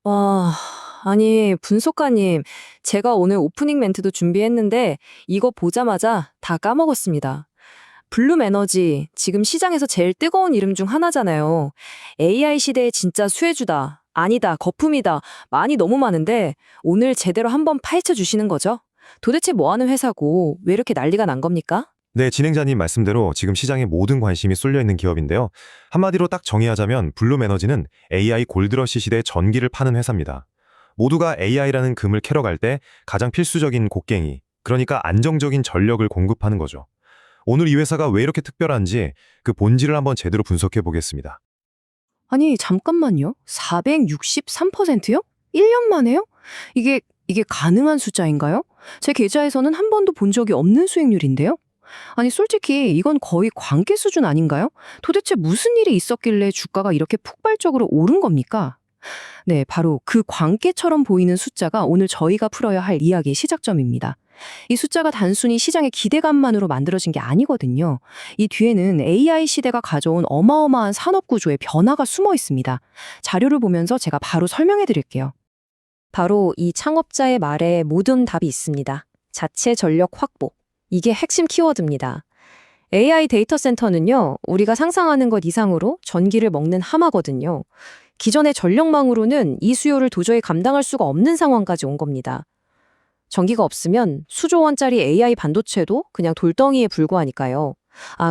와, 아니, 분석가님, 제가 오늘 오프닝 멘트도 준비했는데, 이거 보자마자 다 까먹었습니다. 블룸 에너지, 지금 시장에서 제일 뜨거운 이름 중 하나잖아요. AI 시대의 진짜 수혜주다. 아니다, 거품이다. 많이 너무 많은데, 오늘 제대로 한번 파헤쳐 주시는 거죠? 도대체 뭐 하는 회사고, 왜 이렇게 난리가 난 겁니까? 네, 진행자님 말씀대로 지금 시장에 모든 관심이 쏠려 있는 기업인데요. 한마디로 딱 정의하자면 블룸 에너지는 AI 골드러시 시대의 전기를 파는 회사입니다. 모두가 AI라는 금을 캐러 갈 때 가장 필수적인 곡괭이, 그러니까 안정적인 전력을 공급하는 거죠. 오늘 이 회사가 왜 이렇게 특별한지 그 본질을 한번 제대로 분석해 보겠습니다. 아니, 잠깐만요. 463%요? 1년 만에요? 이게 가능한 숫자인가요? 제 계좌에서는 한 번도 본 적이 없는 수익률인데요? 아니, 솔직히 이건 거의 관계 수준 아닌가요? 도대체 무슨 일이 있었길래 주가가 이렇게 폭발적으로 오른 겁니까? 네, 바로 그 관계처럼 보이는 숫자가 오늘 저희가 풀어야 할 이야기의 시작점입니다. 이 숫자가 단순히 시장의 기대감만으로 만들어진 게 아니거든요. 이 뒤에는 AI 시대가 가져온 어마어마한 산업 구조의 변화가 숨어 있습니다. 자료를 보면서 제가 바로 설명해 드릴게요. 바로 이 창업자의 말에 모든 답이 있습니다. 자체 전력 확보. 이게 핵심 키워드입니다. AI 데이터 센터는요, 우리가 상상하는 것 이상으로 전기를 먹는 하마거든요. 기존의 전력망으로는 이 수요를 도저히 감당할 수가 없는 상황까지 온 겁니다. 전기가 없으면 수조 원짜리 AI 반도체도 그냥 돌덩이에 불과하니까요.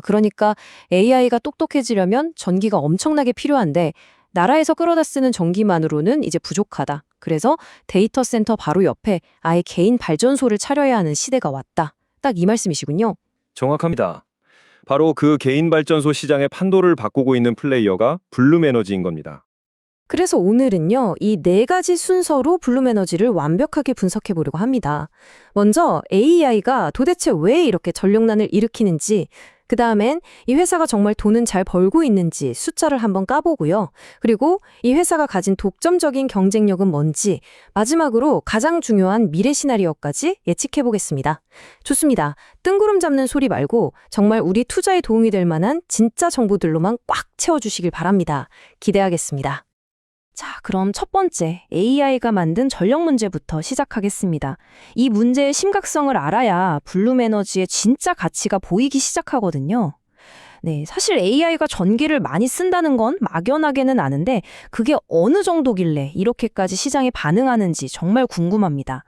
그러니까 AI가 똑똑해지려면 전기가 엄청나게 필요한데 나라에서 끌어다 쓰는 전기만으로는 이제 부족하다. 그래서 데이터 센터 바로 옆에 아예 개인 발전소를 차려야 하는 시대가 왔다. 딱 이 말씀이시군요. 정확합니다. 바로 그 개인 발전소 시장의 판도를 바꾸고 있는 플레이어가 블룸 에너지인 겁니다. 그래서 오늘은요, 이 네 가지 순서로 블룸 에너지를 완벽하게 분석해 보려고 합니다. 먼저 AI가 도대체 왜 이렇게 전력난을 일으키는지, 그 다음엔 이 회사가 정말 돈은 잘 벌고 있는지 숫자를 한번 까보고요. 그리고 이 회사가 가진 독점적인 경쟁력은 뭔지, 마지막으로 가장 중요한 미래 시나리오까지 예측해 보겠습니다. 좋습니다. 뜬구름 잡는 소리 말고 정말 우리 투자에 도움이 될 만한 진짜 정보들로만 꽉 채워주시길 바랍니다. 기대하겠습니다. 자, 그럼 첫 번째, AI가 만든 전력 문제부터 시작하겠습니다. 이 문제의 심각성을 알아야 블룸 에너지의 진짜 가치가 보이기 시작하거든요. 네, 사실 AI가 전기를 많이 쓴다는 건 막연하게는 아는데 그게 어느 정도길래 이렇게까지 시장에 반응하는지 정말 궁금합니다.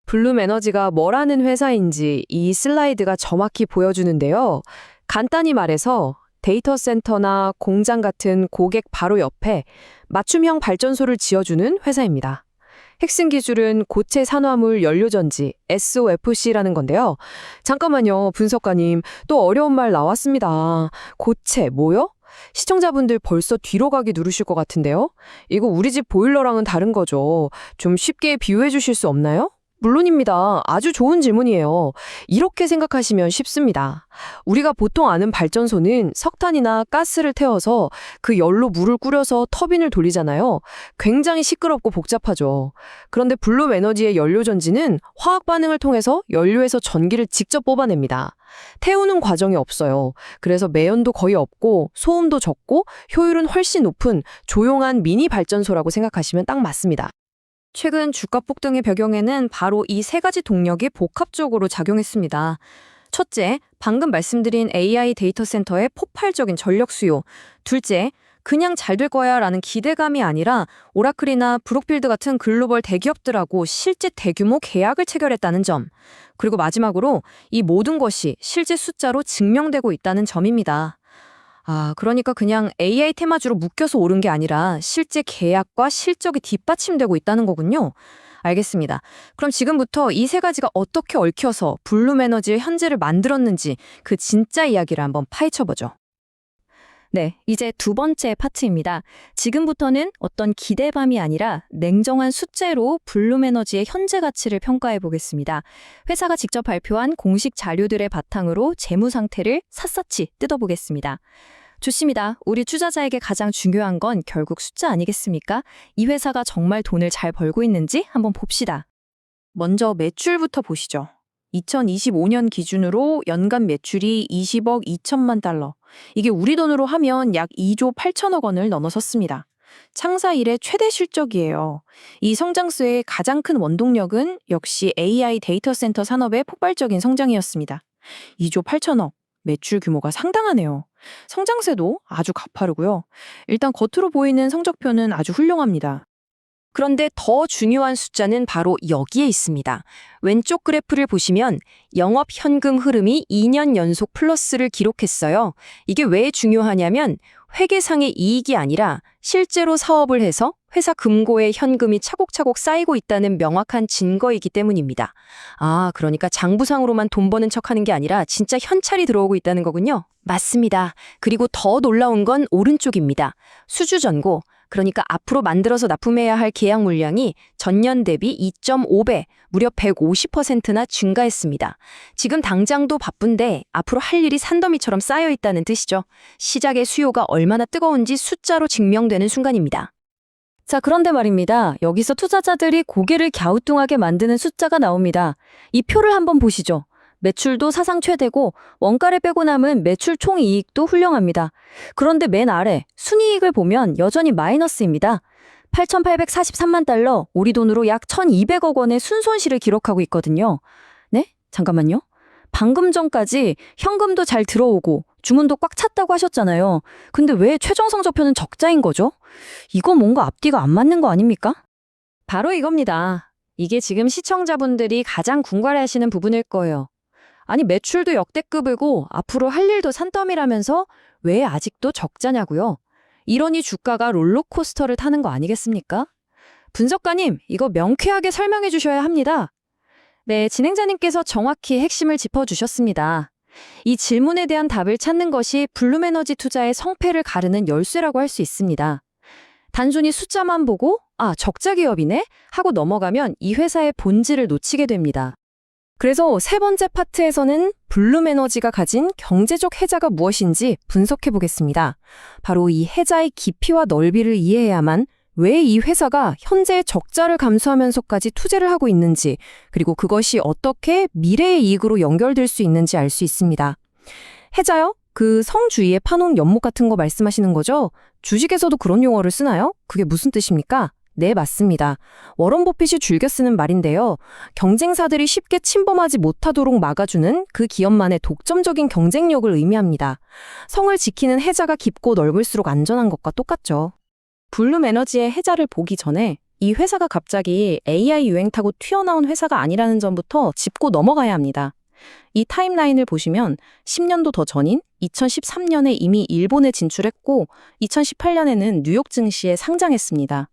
블룸 에너지가 뭐라는 회사인지 이 슬라이드가 정확히 보여주는데요. 간단히 말해서 데이터 센터나 공장 같은 고객 바로 옆에 맞춤형 발전소를 지어주는 회사입니다. 핵심 기술은 고체 산화물 연료전지 SOFC라는 건데요. 잠깐만요, 분석가님. 또 어려운 말 나왔습니다. 고체 뭐요? 시청자분들 벌써 뒤로 가기 누르실 것 같은데요. 이거 우리 집 보일러랑은 다른 거죠. 좀 쉽게 비유해 주실 수 없나요? 물론입니다. 아주 좋은 질문이에요. 이렇게 생각하시면 쉽습니다. 우리가 보통 아는 발전소는 석탄이나 가스를 태워서 그 열로 물을 끓여서 터빈을 돌리잖아요. 굉장히 시끄럽고 복잡하죠. 그런데 블룸 에너지의 연료전지는 화학 반응을 통해서 연료에서 전기를 직접 뽑아냅니다. 태우는 과정이 없어요. 그래서 매연도 거의 없고 소음도 적고 효율은 훨씬 높은 조용한 미니 발전소라고 생각하시면 딱 맞습니다. 최근 주가 폭등의 배경에는 바로 이 세 가지 동력이 복합적으로 작용했습니다. 첫째, 방금 말씀드린 AI 데이터 센터의 폭발적인 전력 수요. 둘째, 그냥 잘 될 거야 라는 기대감이 아니라 오라클이나 브룩필드 같은 글로벌 대기업들하고 실제 대규모 계약을 체결했다는 점. 그리고 마지막으로 이 모든 것이 실제 숫자로 증명되고 있다는 점입니다. 그러니까 그냥 AI 테마주로 묶여서 오른 게 아니라 실제 계약과 실적이 뒷받침되고 있다는 거군요. 알겠습니다. 그럼 지금부터 이 세 가지가 어떻게 얽혀서 블룸 에너지의 현재를 만들었는지 그 진짜 이야기를 한번 파헤쳐보죠. 네, 이제 두 번째 파트입니다. 지금부터는 어떤 기대감이 아니라 냉정한 숫자로 블룸 에너지의 현재 가치를 평가해 보겠습니다. 회사가 직접 발표한 공식 자료들의 바탕으로 재무 상태를 샅샅이 뜯어보겠습니다. 좋습니다. 우리 투자자에게 가장 중요한 건 결국 숫자 아니겠습니까? 이 회사가 정말 돈을 잘 벌고 있는지 한번 봅시다. 먼저 매출부터 보시죠. 2025년 기준으로 연간 매출이 20억 2천만 달러. 이게 우리 돈으로 하면 약 2조 8천억 원을 넘어섰습니다. 창사 이래 최대 실적이에요. 이 성장세의 가장 큰 원동력은 역시 AI 데이터 센터 산업의 폭발적인 성장이었습니다. 2조 8천억, 매출 규모가 상당하네요. 성장세도 아주 가파르고요. 일단 겉으로 보이는 성적표는 아주 훌륭합니다. 그런데 더 중요한 숫자는 바로 여기에 있습니다. 왼쪽 그래프를 보시면 영업 현금 흐름이 2년 연속 플러스를 기록했어요. 이게 왜 중요하냐면 회계상의 이익이 아니라 실제로 사업을 해서 회사 금고에 현금이 차곡차곡 쌓이고 있다는 명확한 증거이기 때문입니다. 아, 그러니까 장부상으로만 돈 버는 척하는 게 아니라 진짜 현찰이 들어오고 있다는 거군요. 맞습니다. 그리고 더 놀라운 건 오른쪽입니다. 수주전고, 그러니까 앞으로 만들어서 납품해야 할 계약 물량이 전년 대비 2.5배, 무려 150%나 증가했습니다. 지금 당장도 바쁜데 앞으로 할 일이 산더미처럼 쌓여 있다는 뜻이죠. 시작의 수요가 얼마나 뜨거운지 숫자로 증명되는 순간입니다. 자, 그런데 말입니다. 여기서 투자자들이 고개를 갸우뚱하게 만드는 숫자가 나옵니다. 이 표를 한번 보시죠. 매출도 사상 최대고 원가를 빼고 남은 매출 총이익도 훌륭합니다. 그런데 맨 아래 순이익을 보면 여전히 마이너스입니다. 8,843만 달러, 우리 돈으로 약 1,200억 원의 순손실을 기록하고 있거든요. 네? 잠깐만요. 방금 전까지 현금도 잘 들어오고 주문도 꽉 찼다고 하셨잖아요. 근데 왜 최종 성적표는 적자인 거죠? 이거 뭔가 앞뒤가 안 맞는 거 아닙니까? 바로 이겁니다. 이게 지금 시청자분들이 가장 궁금해하시는 부분일 거예요. 아니, 매출도 역대급이고 앞으로 할 일도 산더미라면서 왜 아직도 적자냐고요? 이러니 주가가 롤러코스터를 타는 거 아니겠습니까? 분석가님, 이거 명쾌하게 설명해 주셔야 합니다. 네, 진행자님께서 정확히 핵심을 짚어주셨습니다. 이 질문에 대한 답을 찾는 것이 블룸에너지 투자의 성패를 가르는 열쇠라고 할 수 있습니다. 단순히 숫자만 보고 적자 기업이네? 하고 넘어가면 이 회사의 본질을 놓치게 됩니다. 그래서 세 번째 파트에서는 블룸에너지가 가진 경제적 해자가 무엇인지 분석해 보겠습니다. 바로 이 해자의 깊이와 넓이를 이해해야만 왜 이 회사가 현재의 적자를 감수하면서까지 투자를 하고 있는지, 그리고 그것이 어떻게 미래의 이익으로 연결될 수 있는지 알 수 있습니다. 해자요? 그 성 주위에 파놓은 연못 같은 거 말씀하시는 거죠? 주식에서도 그런 용어를 쓰나요? 그게 무슨 뜻입니까? 네, 맞습니다. 워런 버핏이 즐겨 쓰는 말인데요. 경쟁사들이 쉽게 침범하지 못하도록 막아주는 그 기업만의 독점적인 경쟁력을 의미합니다. 성을 지키는 해자가 깊고 넓을수록 안전한 것과 똑같죠. 블룸에너지의 해자를 보기 전에 이 회사가 갑자기 AI 유행 타고 튀어나온 회사가 아니라는 점부터 짚고 넘어가야 합니다. 이 타임라인을 보시면 10년도 더 전인 2013년에 이미 일본에 진출했고 2018년에는 뉴욕 증시에 상장했습니다.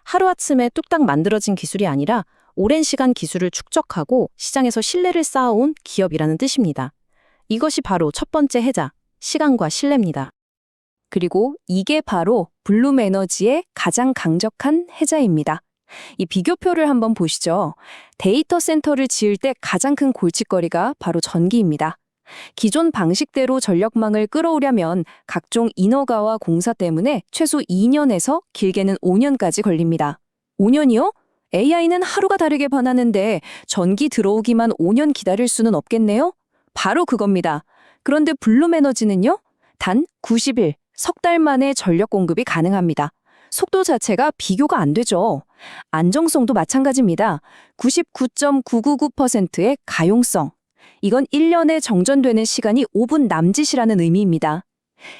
하루아침에 뚝딱 만들어진 기술이 아니라 오랜 시간 기술을 축적하고 시장에서 신뢰를 쌓아온 기업이라는 뜻입니다. 이것이 바로 첫 번째 해자, 시간과 신뢰입니다. 그리고 이게 바로 블룸에너지의 가장 강력한 해자입니다. 이 비교표를 한번 보시죠. 데이터 센터를 지을 때 가장 큰 골칫거리가 바로 전기입니다. 기존 방식대로 전력망을 끌어오려면 각종 인허가와 공사 때문에 최소 2년에서 길게는 5년까지 걸립니다. 5년이요? AI는 하루가 다르게 반하는데 전기 들어오기만 5년 기다릴 수는 없겠네요? 바로 그겁니다. 그런데 블룸에너지는요? 단 90일, 석 달 만에 전력 공급이 가능합니다. 속도 자체가 비교가 안 되죠. 안정성도 마찬가지입니다. 99.999%의 가용성. 이건 1년에 정전되는 시간이 5분 남짓이라는 의미입니다.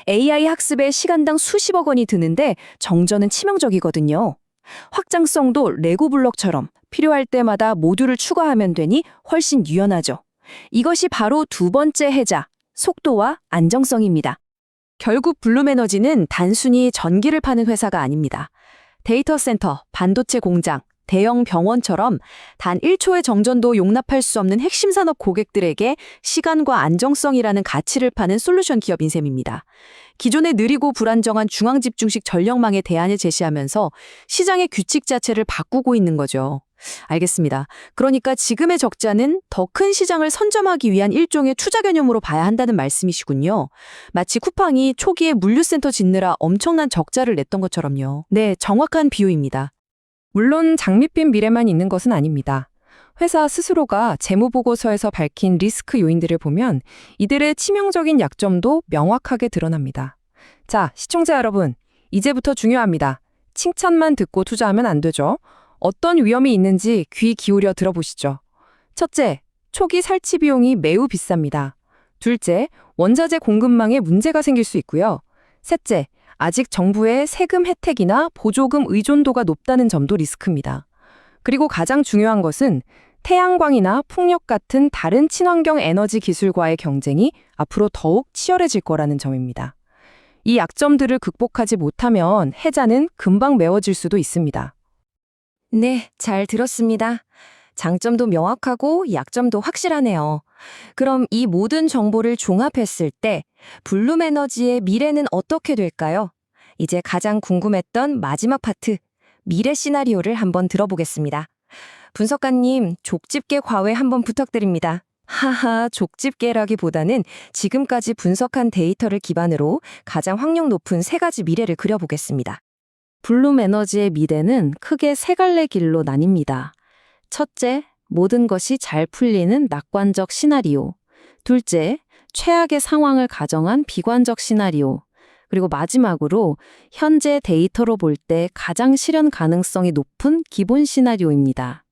AI 학습에 시간당 수십억 원이 드는데 정전은 치명적이거든요. 확장성도 레고 블록처럼 필요할 때마다 모듈을 추가하면 되니 훨씬 유연하죠. 이것이 바로 두 번째 해자, 속도와 안정성입니다. 결국 블룸에너지는 단순히 전기를 파는 회사가 아닙니다. 데이터 센터, 반도체 공장, 대형 병원처럼 단 1초의 정전도 용납할 수 없는 핵심 산업 고객들에게 시간과 안정성이라는 가치를 파는 솔루션 기업인 셈입니다. 기존의 느리고 불안정한 중앙집중식 전력망의 대안을 제시하면서 시장의 규칙 자체를 바꾸고 있는 거죠. 알겠습니다. 그러니까 지금의 적자는 더 큰 시장을 선점하기 위한 일종의 투자 개념으로 봐야 한다는 말씀이시군요. 마치 쿠팡이 초기에 물류센터 짓느라 엄청난 적자를 냈던 것처럼요. 네, 정확한 비유입니다. 물론 장밋빛 미래만 있는 것은 아닙니다. 회사 스스로가 재무보고서에서 밝힌 리스크 요인들을 보면 이들의 치명적인 약점도 명확하게 드러납니다. 자, 시청자 여러분, 이제부터 중요합니다. 칭찬만 듣고 투자하면 안 되죠. 어떤 위험이 있는지 귀 기울여 들어보시죠. 첫째, 초기 설치 비용이 매우 비쌉니다. 둘째, 원자재 공급망에 문제가 생길 수 있고요. 셋째, 아직 정부의 세금 혜택이나 보조금 의존도가 높다는 점도 리스크입니다. 그리고 가장 중요한 것은 태양광이나 풍력 같은 다른 친환경 에너지 기술과의 경쟁이 앞으로 더욱 치열해질 거라는 점입니다. 이 약점들을 극복하지 못하면 해자는 금방 메워질 수도 있습니다. 네, 잘 들었습니다. 장점도 명확하고 약점도 확실하네요. 그럼 이 모든 정보를 종합했을 때 블룸에너지의 미래는 어떻게 될까요? 이제 가장 궁금했던 마지막 파트, 미래 시나리오를 한번 들어보겠습니다. 분석가님, 족집게 과외 한번 부탁드립니다. 하하, 족집게라기보다는 지금까지 분석한 데이터를 기반으로 가장 확률 높은 세 가지 미래를 그려보겠습니다. 블룸에너지의 미래는 크게 세 갈래 길로 나뉩니다. 첫째, 모든 것이 잘 풀리는 낙관적 시나리오. 둘째, 최악의 상황을 가정한 비관적 시나리오. 그리고 마지막으로 현재 데이터로 볼 때 가장 실현 가능성이 높은 기본 시나리오입니다.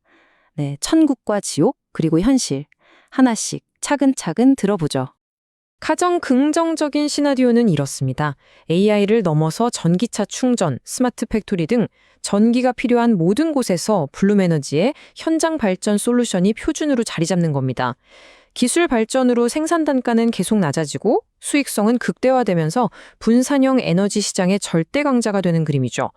네, 천국과 지옥, 그리고 현실. 하나씩 차근차근 들어보죠. 가장 긍정적인 시나리오는 이렇습니다. AI를 넘어서 전기차 충전, 스마트 팩토리 등 전기가 필요한 모든 곳에서 블룸에너지의 현장 발전 솔루션이 표준으로 자리 잡는 겁니다. 기술 발전으로 생산 단가는 계속 낮아지고 수익성은 극대화되면서 분산형 에너지 시장의 절대 강자가 되는 그림이죠.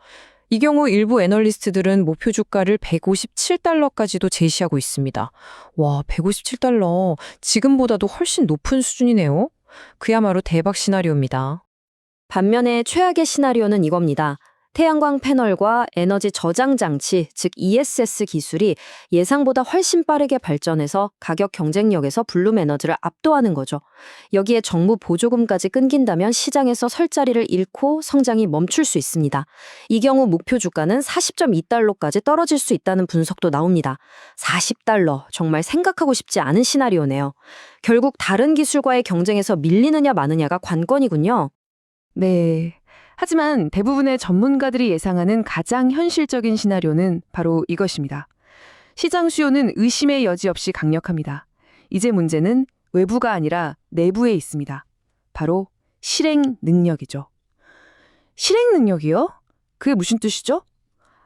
이 경우 일부 애널리스트들은 목표 주가를 157달러까지도 제시하고 있습니다. 와, 157달러. 지금보다도 훨씬 높은 수준이네요. 그야말로 대박 시나리오입니다. 반면에 최악의 시나리오는 이겁니다. 태양광 패널과 에너지 저장 장치, 즉 ESS 기술이 예상보다 훨씬 빠르게 발전해서 가격 경쟁력에서 블룸에너지를 압도하는 거죠. 여기에 정부 보조금까지 끊긴다면 시장에서 설 자리를 잃고 성장이 멈출 수 있습니다. 이 경우 목표 주가는 40.2달러까지 떨어질 수 있다는 분석도 나옵니다. 40달러, 정말 생각하고 싶지 않은 시나리오네요. 결국 다른 기술과의 경쟁에서 밀리느냐 마느냐가 관건이군요. 네. 하지만 대부분의 전문가들이 예상하는 가장 현실적인 시나리오는 바로 이것입니다. 시장 수요는 의심의 여지 없이 강력합니다. 이제 문제는 외부가 아니라 내부에 있습니다. 바로 실행 능력이죠. 실행 능력이요? 그게 무슨 뜻이죠?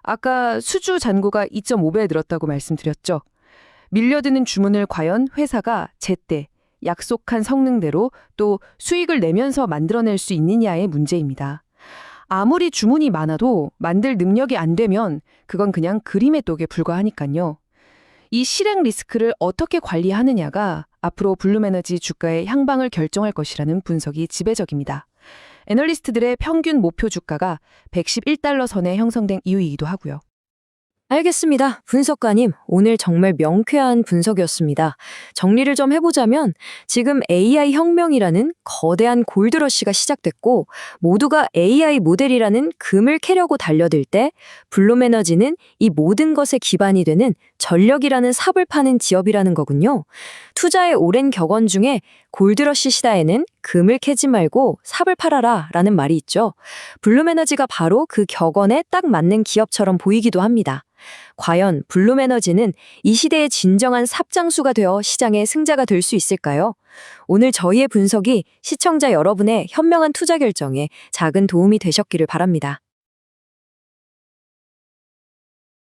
아까 수주 잔고가 2.5배 늘었다고 말씀드렸죠. 밀려드는 주문을 과연 회사가 제때 약속한 성능대로 또 수익을 내면서 만들어낼 수 있느냐의 문제입니다. 아무리 주문이 많아도 만들 능력이 안 되면 그건 그냥 그림의 떡에 불과하니까요. 이 실행 리스크를 어떻게 관리하느냐가 앞으로 블룸에너지 주가의 향방을 결정할 것이라는 분석이 지배적입니다. 애널리스트들의 평균 목표 주가가 111달러 선에 형성된 이유이기도 하고요. 알겠습니다. 분석가님, 오늘 정말 명쾌한 분석이었습니다. 정리를 좀 해보자면 지금 AI 혁명이라는 거대한 골드러시가 시작됐고 모두가 AI 모델이라는 금을 캐려고 달려들 때 블룸에너지는 이 모든 것의 기반이 되는 전력이라는 삽을 파는 기업이라는 거군요. 투자의 오랜 격언 중에 골드러시 시대에는 금을 캐지 말고 삽을 팔아라 라는 말이 있죠. 블룸에너지가 바로 그 격언에 딱 맞는 기업처럼 보이기도 합니다. 과연 블룸에너지는 이 시대의 진정한 삽장수가 되어 시장의 승자가 될 수 있을까요? 오늘 저희의 분석이 시청자 여러분의 현명한 투자 결정에 작은 도움이 되셨기를 바랍니다.